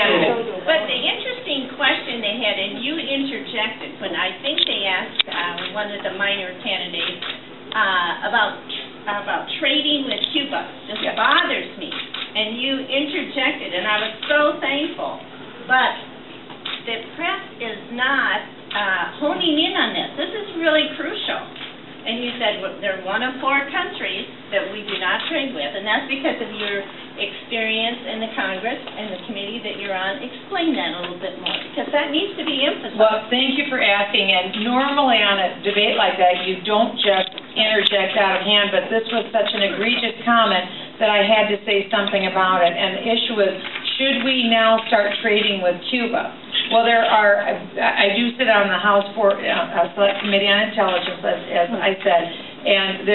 candidate. But the interesting question they had, and you interjected when I think they asked one of the minor candidates about trading with Cuba. This bothers me. And you interjected, and I was so thankful. But the press is not honing in on this. This is really crucial. And you said they're one of 4 countries that we do not trade with, and that's because of your experience in the Congress and the committee that you're on. Explain that a little bit more, because that needs to be emphasized. Well, thank you for asking, and normally on a debate like that, you don't just interject out of hand, but this was such an egregious comment that I had to say something about it, and the issue is, should we now start trading with Cuba? Well, I do sit on the House Select Committee on Intelligence, as I said, and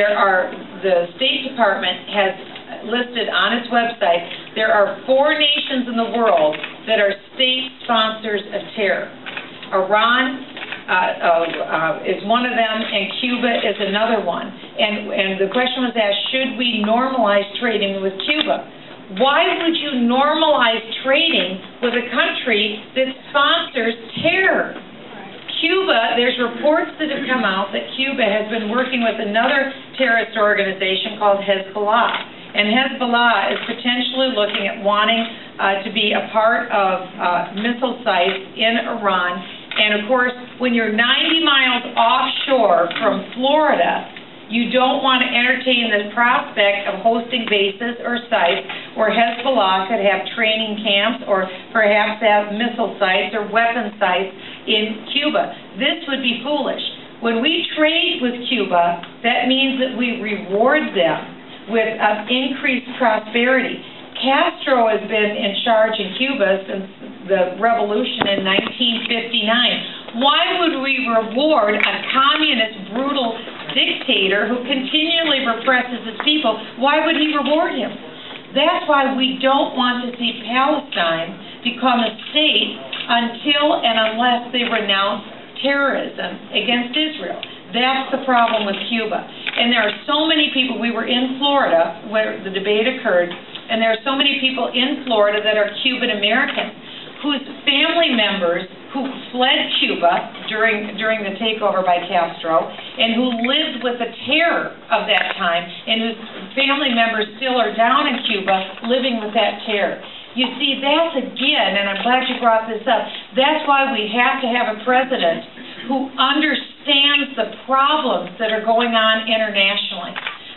the State Department has listed on its website, there are 4 nations in the world that are state sponsors of terror. Iran is one of them, and Cuba is another one. And the question was asked, should we normalize trading with Cuba? Why would you normalize trading with a country that sponsors terror? Cuba, there's reports that have come out that Cuba has been working with another terrorist organization called Hezbollah. And Hezbollah is potentially looking at wanting to be a part of missile sites in Iran. And of course, when you're 90 miles offshore from Florida, you don't want to entertain the prospect of hosting bases or sites where Hezbollah could have training camps or perhaps have missile sites or weapon sites in Cuba. This would be foolish. When we trade with Cuba, that means that we reward them with increased prosperity. Castro has been in charge in Cuba since the revolution in 1959. Why would we reward a communist, brutal dictator who continually represses his people? Why would he reward him? That's why we don't want to see Palestine become a state until and unless they renounce terrorism against Israel. That's the problem with Cuba. And there are so many people, we were in Florida where the debate occurred, and there are so many people in Florida that are Cuban American whose family members who fled Cuba during the takeover by Castro and who lived with the terror of that time and whose family members still are down in Cuba living with that terror. You see, that's again, and I'm glad you brought this up, that's why we have to have a president who understands the problems that are going on internationally.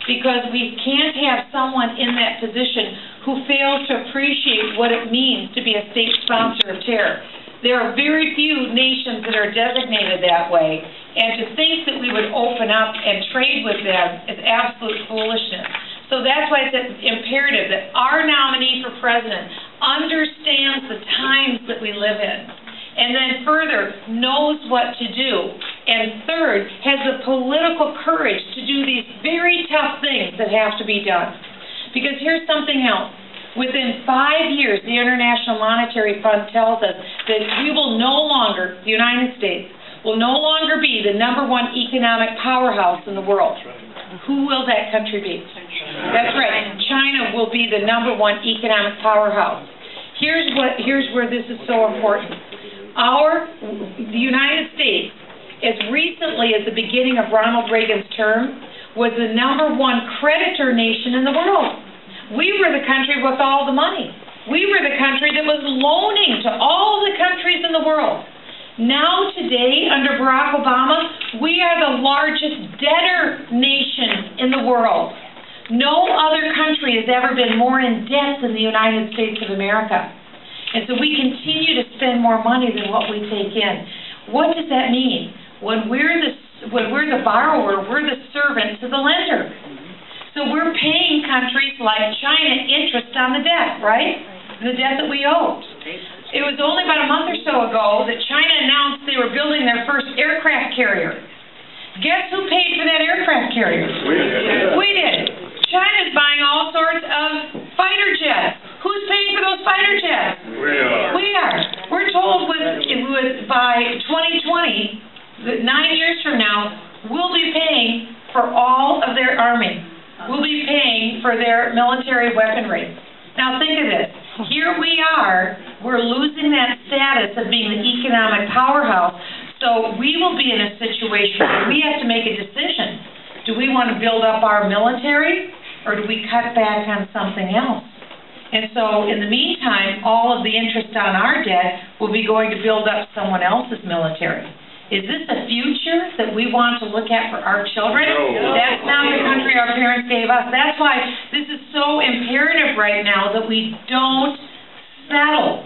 Because we can't have someone in that position who fails to appreciate what it means to be a state sponsor of terror. There are very few nations that are designated that way, and to think that we would open up and trade with them is absolute foolishness. So that's why it's imperative that our nominee for president understands the times that we live in, and then further, knows what to do, and third, has the political courage to do these very tough things that have to be done. Because here's something else. Within 5 years, the International Monetary Fund tells us that we will no longer, the United States, will no longer be the #1 economic powerhouse in the world. Who will that country be? That's right. China will be the #1 economic powerhouse. Here's where this is so important. The United States, as recently as the beginning of Ronald Reagan's term, was the #1 creditor nation in the world. We were the country with all the money. We were the country that was loaning to all the countries in the world. Now today, under Barack Obama, we are the largest debtor nation in the world. No other country has ever been more in debt than the United States of America. And so we continue to spend more money than what we take in. What does that mean? When we're the borrower, we're the servant to the lender. So we're paying countries like China interest on the debt, right? The debt that we owe. It was only about a month or so ago that China announced they were building their first aircraft carrier. Guess who paid for that aircraft carrier? We did. China's buying all sorts of fighter jets. Who's paying for those fighter jets? We are. We're told by 2020, 9 years from now, we'll be paying for all of their army. We'll be paying for their military weaponry. Now think of this. Here we are we're losing that status of being the economic powerhouse. So we will be in a situation where we have to make a decision. Do we want to build up our military, or do we cut back on something else? And so in the meantime, all of the interest on our debt will be going to build up someone else's military. Is this a future that we want to look at for our children? No. That's not the country our parents gave us. That's why this is so imperative right now that we don't settle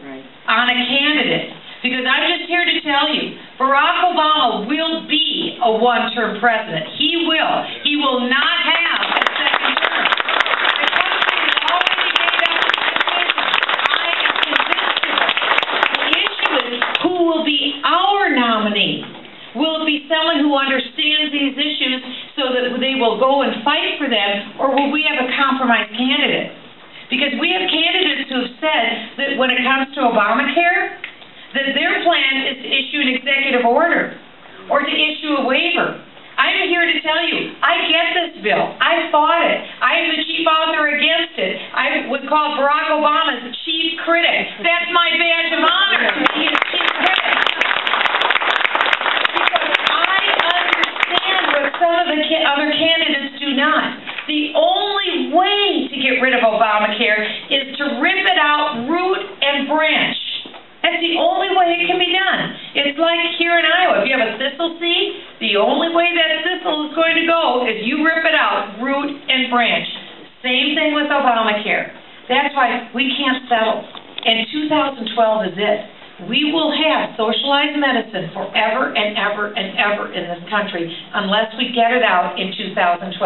on a candidate. Because I'm just here to tell you, Barack Obama will be a one-term president. He will. He will not have a second term. The country has already made up its decision. I am convinced of it. The issue is, who will be our nominee? Will it be someone who understands these issues so that they will go and fight for them, or will we have a compromise candidate? Because we have candidates who have said that when it comes to Obamacare, that their plan is to issue an executive order or to issue a waiver. I'm here to tell you, I get this bill. I fought it. I am the chief author against it. I was called Barack Obama's chief critic. That's my badge of honor to be his chief critic. Some of the other candidates do not. The only way to get rid of Obamacare is to rip it out root and branch. That's the only way it can be done. It's like here in Iowa. If you have a thistle seed, the only way that thistle is going to go is you rip it out root and branch. Same thing with Obamacare. That's why we can't settle. And 2012 is it. We will have socialized medicine forever and ever and ever in this country unless we get it out in 2012.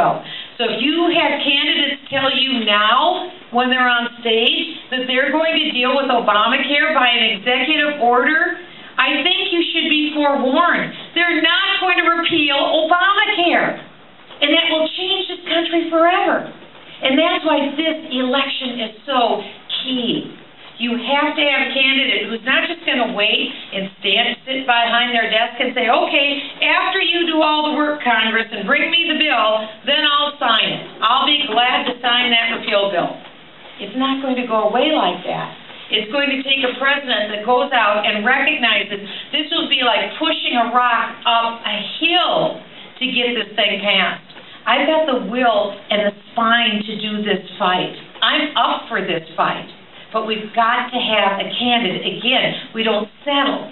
So if you have candidates tell you now when they're on stage that they're going to deal with Obamacare by an executive order, I think you should be forewarned. They're not going to repeal Obamacare. And that will change this country forever. And that's why this election is so key. You have to have a candidate who's not just going to wait and sit behind their desk and say, okay, after you do all the work, Congress, and bring me the bill, then I'll sign it. I'll be glad to sign that repeal bill. It's not going to go away like that. It's going to take a president that goes out and recognizes this will be like pushing a rock up a hill to get this thing passed. I've got the will and the spine to do this fight. I'm up for this fight. But we've got to have a candidate. Again, we don't settle.